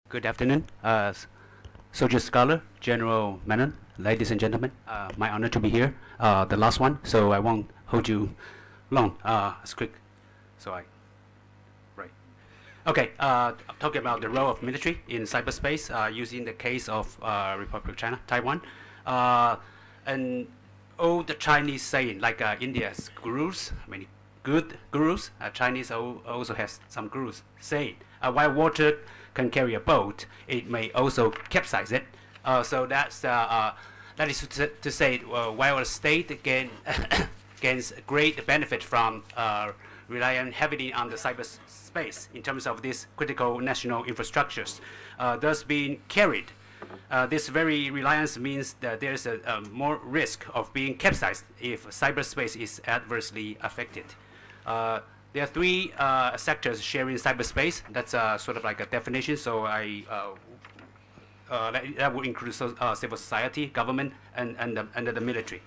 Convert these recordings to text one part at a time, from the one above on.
Good afternoon, Soldier Scholar, General Menon, ladies and gentlemen. My honor to be here, the last one, so I won't hold you long. It's quick, right. Okay, talking about the role of military in cyberspace, using the case of Republic of China, Taiwan. And all the Chinese saying, like India's gurus, many good gurus, Chinese also has some gurus saying, while water can carry a boat, it may also capsize it. So that is to say, while a state gains great benefit from relying heavily on the cyberspace in terms of these critical national infrastructures, thus being carried. This very reliance means that there's a more risk of being capsized if cyberspace is adversely affected. There are three sectors sharing cyberspace. That's sort of like a definition. So that would include civil society, government, and the military.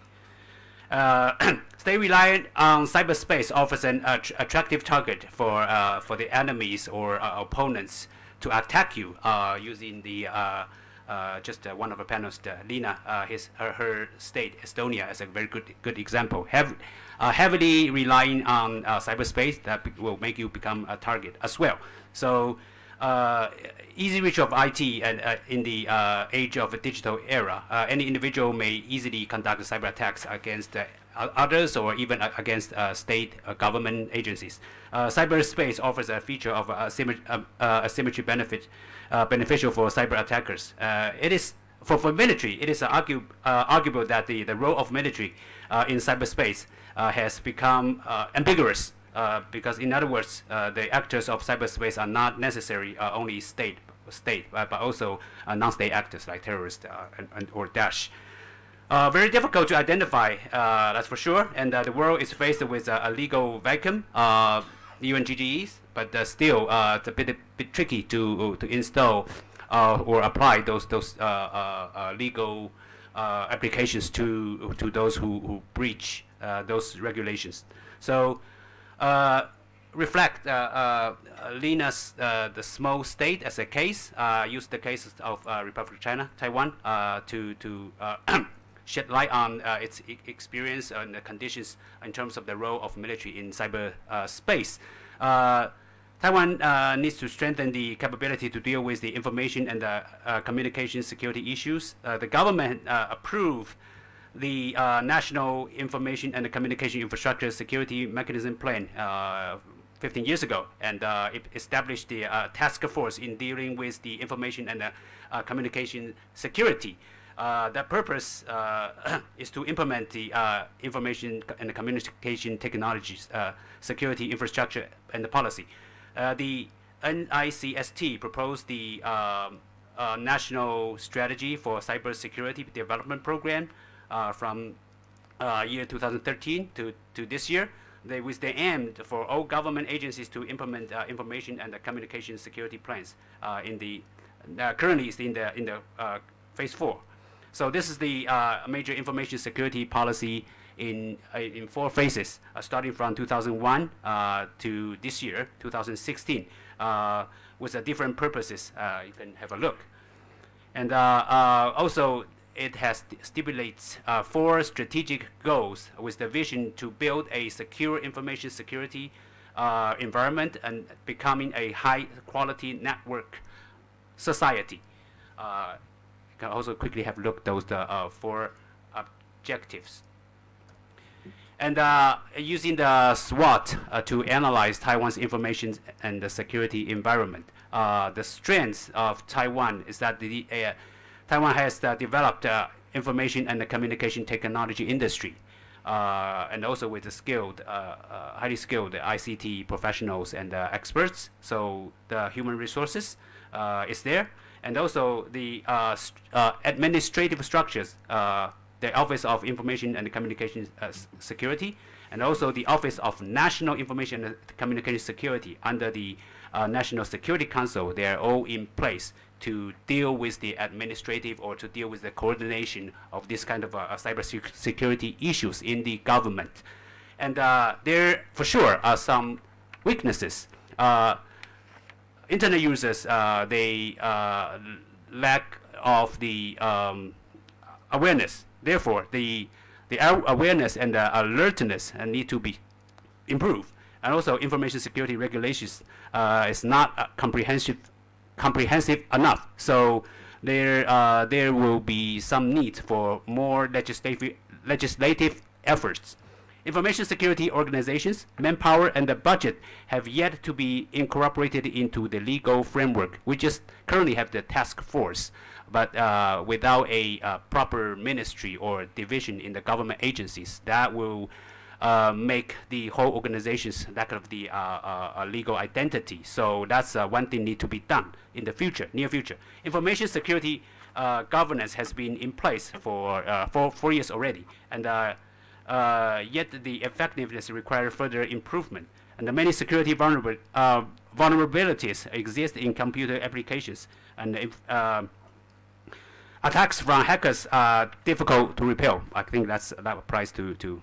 Stay reliant on cyberspace offers an attractive target for the enemies or opponents to attack you using the just one of the panelists, Lina, her state, Estonia, as a very good example. Heavily relying on cyberspace that will make you become a target as well. So easy reach of IT and in the age of a digital era, any individual may easily conduct cyber attacks against others or even against state government agencies. Cyberspace offers a feature of asymmetry beneficial for cyber attackers. It is for military. It is arguable that the role of military in cyberspace has become ambiguous because, in other words, the actors of cyberspace are not necessarily only state, but also non-state actors like terrorists or Daesh. Very difficult to identify, that's for sure, and the world is faced with a legal vacuum, UNGGEs, but still it's a bit tricky to install or apply those legal applications to those who breach those regulations. So reflect Lina's the small state as a case. Use the cases of Republic of China, Taiwan, to shed light on its experience and the conditions in terms of the role of military in cyberspace. Taiwan needs to strengthen the capability to deal with the information and communication security issues. The government approved the National Information and Communication Infrastructure Security Mechanism Plan 15 years ago, and it established the task force in dealing with the information and communication security. The purpose is to implement the information and communication technologies, security infrastructure, and the policy. The NICST proposed the National Strategy for Cybersecurity Development Program from year 2013 to this year, with the aim for all government agencies to implement information and communication security plans. Currently, it's in the phase 4. So this is the major information security policy in 4 phases, starting from 2001 to this year, 2016, with different purposes. You can have a look. And also, it has stipulates 4 strategic goals with the vision to build a secure information security environment and becoming a high-quality network society. You can also quickly have a look at those 4 objectives. And using the SWOT to analyze Taiwan's information and the security environment. The strengths of Taiwan is that Taiwan has developed information and the communication technology industry, and also with the skilled, highly skilled ICT professionals and experts. So the human resources is there, and also the administrative structures, the Office of Information and Communication Security, and also the Office of National Information and Communication Security under the National Security Council. They are all in place to deal with the administrative or to deal with the coordination of this kind of cyber security issues in the government. And there, for sure, are some weaknesses. internet users, they lack of the awareness. Therefore, the awareness and alertness need to be improved. And also, information security regulations is not comprehensive enough. So there will be some need for more legislative efforts. Information security organizations, manpower, and the budget have yet to be incorporated into the legal framework. We just currently have the task force, but without a proper ministry or division in the government agencies, that will make the whole organizations lack of the legal identity. So that's one thing need to be done in the future, near future. Information security governance has been in place for 4 years already, and yet the effectiveness requires further improvement. And the many security vulnerabilities exist in computer applications, and attacks from hackers are difficult to repel. I think that applies to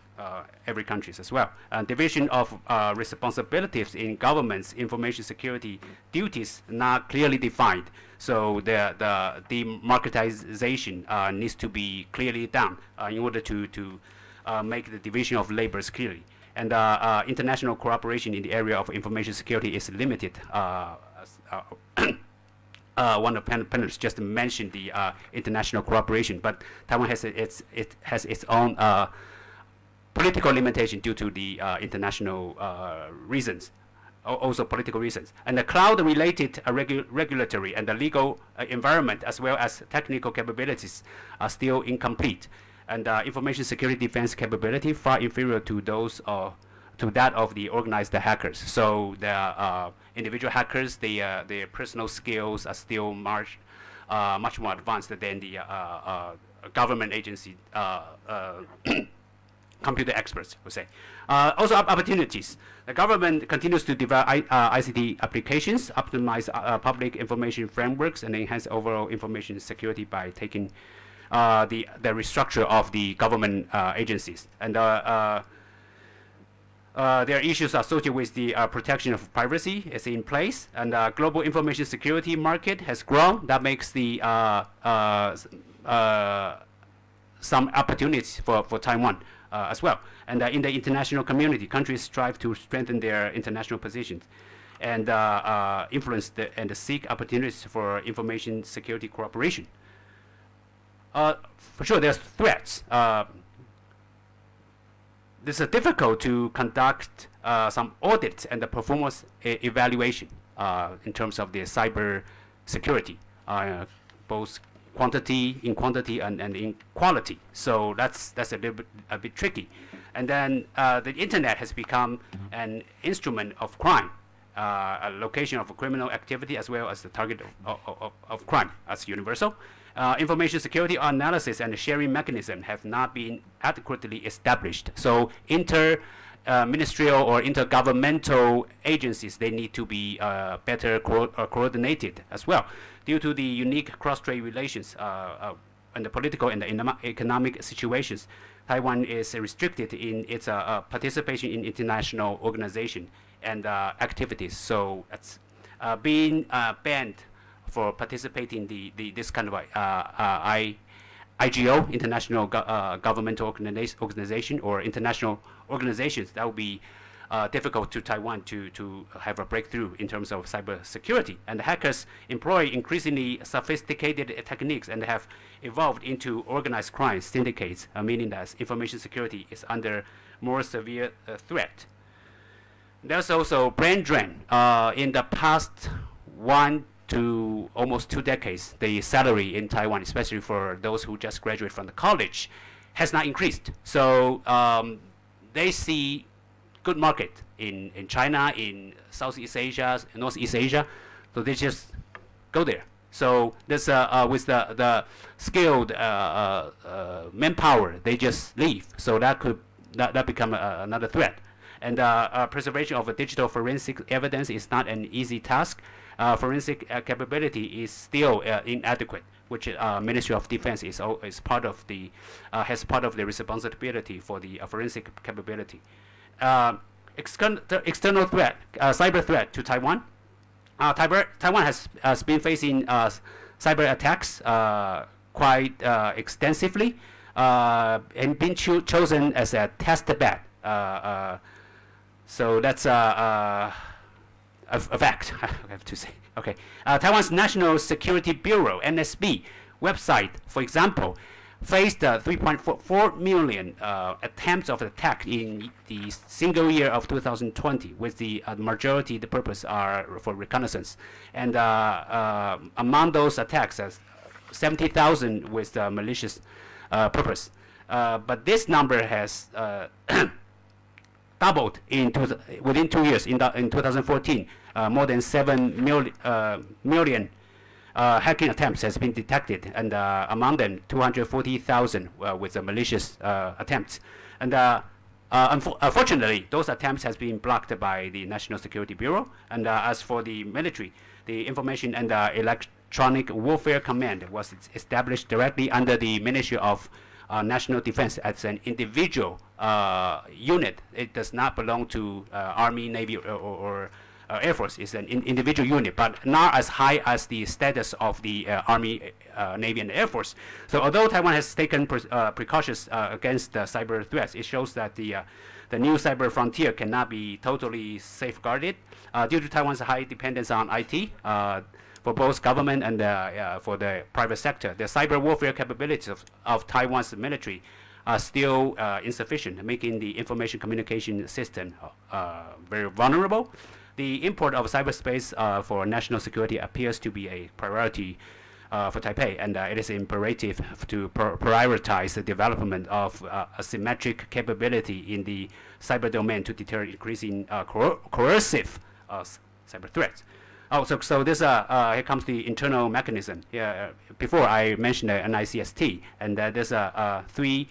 every country as well. Division of responsibilities in government's information security duties not clearly defined. So the demarketization needs to be clearly done in order to make the division of labors clearly. And international cooperation in the area of information security is limited. One of the panelists just mentioned the international cooperation, but Taiwan has its own political limitation due to the international reasons, also political reasons. And the cloud-related regulatory and the legal environment, as well as technical capabilities, are still incomplete. And information security defense capability far inferior to those to that of the organized hackers. So the individual hackers, their personal skills are still much more advanced than the government agency computer experts would say. Also opportunities. The government continues to develop ICT applications, optimize public information frameworks, and enhance overall information security by taking the restructure of the government agencies. And there are issues associated with the protection of privacy is in place, and global information security market has grown. That makes the some opportunities for Taiwan as well. And in the international community, countries strive to strengthen their international positions and influence and seek opportunities for information security cooperation. For sure, there's threats. It's difficult to conduct some audits and the performance evaluation in terms of the cyber security, both in quantity and in quality. So that's a bit tricky. And then the internet has become an instrument of crime, a location of criminal activity as well as the target of crime as universal. Information security analysis and sharing mechanism have not been adequately established. So ministerial or intergovernmental agencies, they need to be better coordinated as well. Due to the unique cross-strait relations and the political and the economic situations, Taiwan is restricted in its participation in international organization and activities. So it's being banned for participating this kind of IGO, international governmental organization, or international organizations. That would be difficult to Taiwan to have a breakthrough in terms of cyber security. And the hackers employ increasingly sophisticated techniques and have evolved into organized crime syndicates, meaning that information security is under more severe threat. There's also brain drain. In the past 1 to almost 2 decades, the salary in Taiwan, especially for those who just graduate from the college, has not increased. So they see good market in China, in Southeast Asia, Northeast Asia, so they just go there. So this with the skilled manpower, they just leave. So that become another threat. And preservation of digital forensic evidence is not an easy task. Forensic capability is still inadequate, which Ministry of Defense is part of the has part of the responsibility for the forensic capability. External threat, cyber threat to Taiwan. Taiwan has been facing cyber attacks quite extensively, and been chosen as a test bed. So that's a fact, I have to say. Okay. Taiwan's National Security Bureau, NSB, website, for example, faced 3.4 million attempts of attack in the single year of 2020, with the majority, the purpose are for reconnaissance. And among those attacks, 70,000 with malicious purpose. But this number has doubled within 2 years. In 2014, more than 7 million hacking attempts has been detected, and among them 240,000 with malicious attempts. And unfortunately, those attempts has been blocked by the National Security Bureau. And as for the military, the Information and Electronic Warfare Command was established directly under the Ministry of National Defense as an individual unit. It does not belong to Army, Navy, or Air Force. It's an individual unit, but not as high as the status of the Army, Navy, and Air Force. So although Taiwan has taken precautions against cyber threats, it shows that the new cyber frontier cannot be totally safeguarded due to Taiwan's high dependence on IT. For both government and for the private sector, the cyber warfare capabilities of Taiwan's military are still insufficient, making the information communication system very vulnerable. The import of cyberspace for national security appears to be a priority for Taipei, and it is imperative to prioritize the development of asymmetric capability in the cyber domain to deter increasing coercive cyber threats. Oh, so this here comes the internal mechanism. Before I mentioned the NICST, and there's three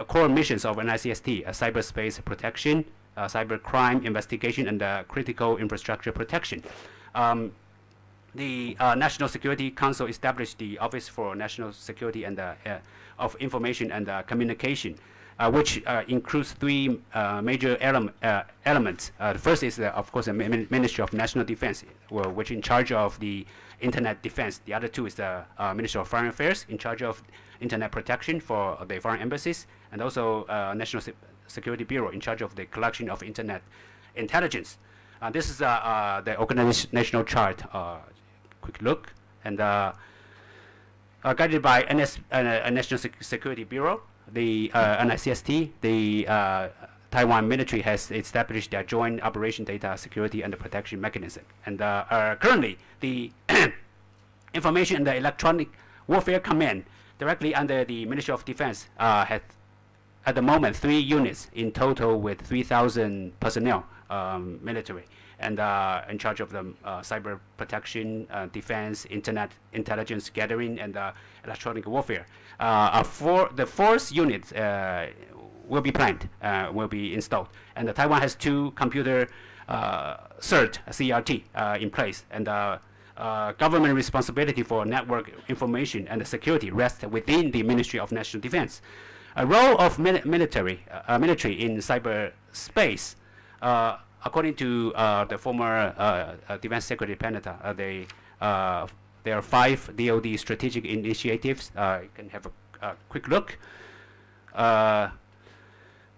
core missions of NICST: cyberspace protection, cybercrime investigation, and critical infrastructure protection. The National Security Council established the Office for National Security and of Information and Communication, which includes three major elements. The first is, of course, the Ministry of National Defense, which is in charge of the Internet defense. The other two is the Ministry of Foreign Affairs, in charge of Internet protection for the foreign embassies, and also National Security Bureau, in charge of the collection of Internet intelligence. This is the organizational chart. Quick look, and guided by National Security Bureau, the NICST, the Taiwan military has established a joint operation data security and protection mechanism. And currently, the Information and the Electronic Warfare Command, directly under the Ministry of Defense, has at the moment 3 units in total with 3,000 personnel, military, and in charge of the cyber protection, defense, internet intelligence gathering, and electronic warfare. The 4th unit will be planned, will be installed. And Taiwan has 2 computer CRT in place, and government responsibility for network information and security rests within the Ministry of National Defense. A role of military in cyberspace, according to the former Defense Secretary Peneta, there are 5 DoD strategic initiatives. You can have a quick look.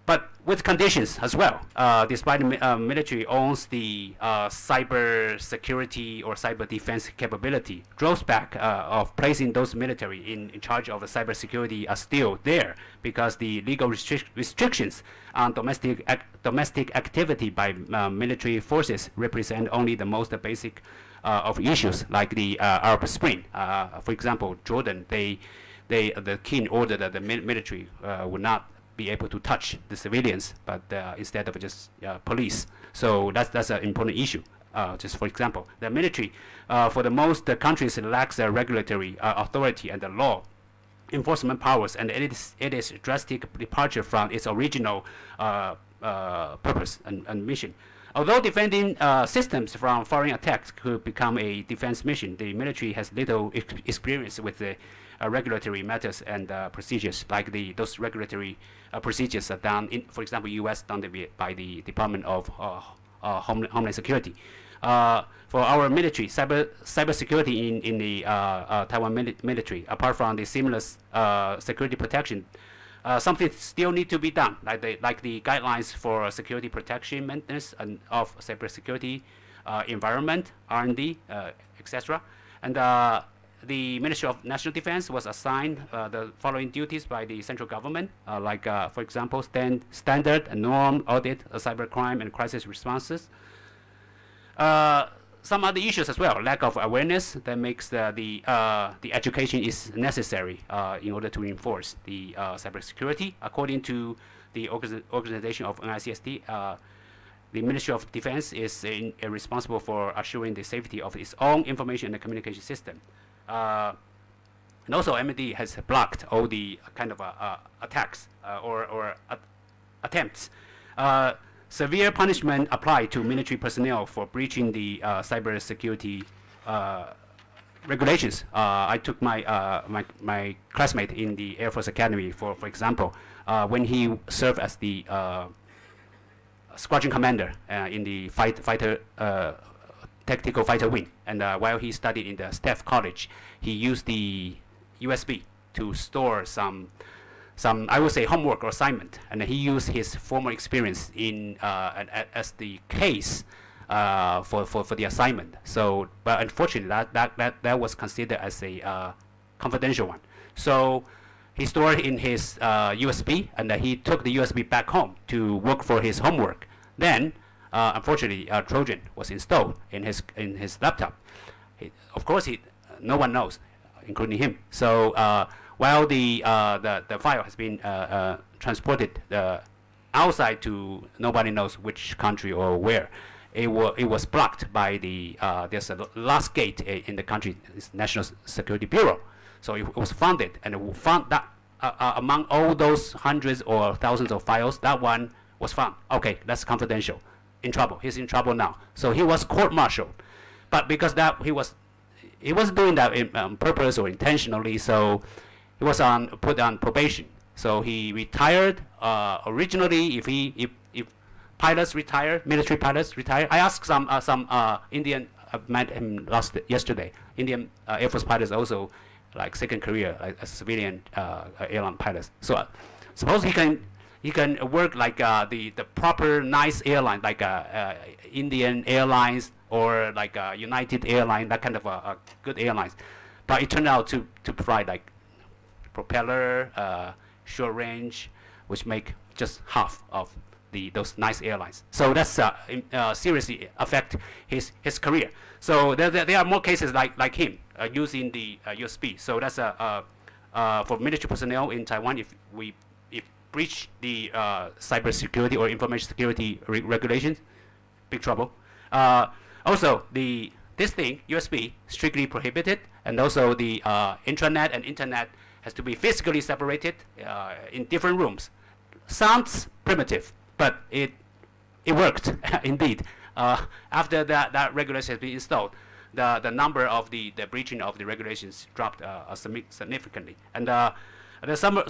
But with conditions as well. Despite the military owns the cyber security or cyber defense capability, drawback of placing those military in charge of the cyber security are still there, because the legal restrictions on domestic activity by military forces represent only the most basic of issues, like the Arab Spring. For example, Jordan, the king ordered that the military would not be able to touch the civilians, but instead of just police. So that's an important issue. Just for example, the military, for the most countries, lacks a regulatory authority and the law enforcement powers, and it is drastic departure from its original purpose and mission. Although defending systems from foreign attacks could become a defense mission, the military has little experience with the regulatory matters and procedures, like those regulatory procedures are done in, for example, U.S. done by the Department of Homeland Security. For our military, cybersecurity in the Taiwan military, apart from the seamless security protection, something still need to be done, like the guidelines for security protection, maintenance, and of cybersecurity environment, R&D, etc. And the Ministry of National Defense was assigned the following duties by the central government, for example, standard and norm audit, cybercrime and crisis responses. Some other issues as well, lack of awareness that makes the education is necessary in order to enforce the cybersecurity. According to the organization of NICST, the Ministry of Defense is responsible for assuring the safety of its own information and communication system. And also MD has blocked all the kind of attacks or attempts. Severe punishment applied to military personnel for breaching the cybersecurity regulations. I took my classmate in the Air Force Academy, for example, when he served as the squadron commander in the tactical fighter wing, and while he studied in the Staff College, he used the USB to store some I would say homework or assignment, and he used his former experience in as the case for the assignment. So, but unfortunately, that was considered as a confidential one. So he stored in his USB, and he took the USB back home to work for his homework. Then, unfortunately, Trojan was installed in his laptop. Of course, no one knows, including him. So while the file has been transported outside to nobody knows which country or where, it was blocked by there's a last gate in the country, it's National Security Bureau. So it was founded, and it found that among all those hundreds or thousands of files, that one was found. Okay, that's confidential. In trouble. He's in trouble now. So he was court-martialed, but because that he wasn't doing that on purpose or intentionally. So he was put on probation. So he retired. Originally, if pilots retire, military pilots retire. I asked some Indian. I met him yesterday. Indian Air Force pilots also like second career as civilian airline pilots. So suppose he can work like the proper nice airline, like Indian Airlines or like United Airlines, that kind of good airlines. But it turned out to provide like propeller, short range, which make just half of those nice airlines. So that's seriously affect his career. So there are more cases like him using the USB. So that's for military personnel in Taiwan. If breach the cybersecurity or information security regulations, big trouble. Also, this thing, USB, strictly prohibited, and also the intranet and internet has to be physically separated in different rooms. Sounds primitive, but it worked indeed. After that regulation has been installed, the number of the breaching of the regulations dropped significantly. And there's some.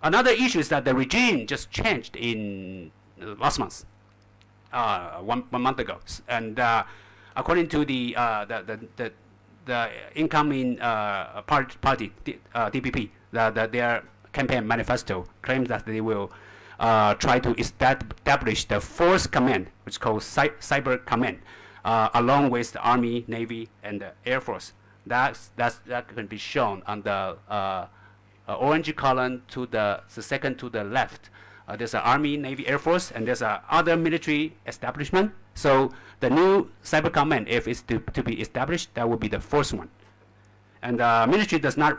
Another issue is that the regime just changed in last month, one month ago, and according to the incoming party, DPP, their campaign manifesto claims that they will try to establish the fourth command, which is called Cyber Command, along with the Army, Navy, and the Air Force. That can be shown on the orange column to the second to the left. There's an Army, Navy, Air Force, and there's other military establishment. So the new Cyber Command, if it's to be established, that will be the fourth one. And military does not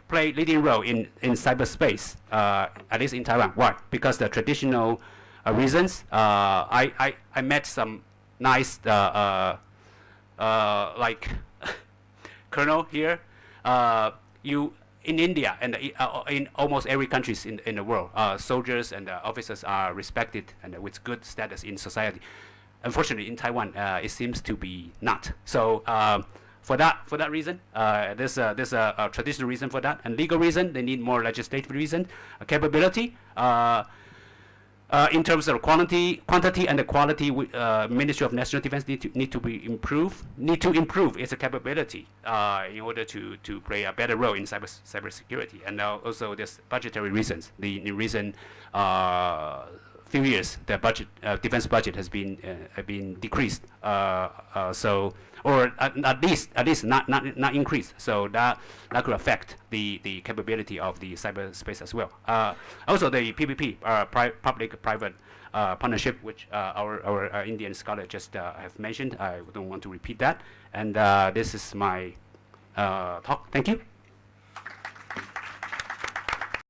play leading role in cyberspace, at least in Taiwan. Why? Because the traditional reasons. I met some nice like colonel here. In India and in almost every country in the world, soldiers and officers are respected and with good status in society. Unfortunately, in Taiwan, it seems to be not. So for that reason, there's a traditional reason for that, and legal reason. They need more legislative reason, capability. In terms of quantity and the quality, Ministry of National Defense need to improve its capability in order to play a better role in cybersecurity. And also there's budgetary reasons. In recent few years, the defense budget has been decreased. Or at least not increased. So that could affect the capability of the cyberspace as well. Also, the PPP, public-private partnership, which our Indian scholar just have mentioned. I don't want to repeat that. And this is my talk. Thank you.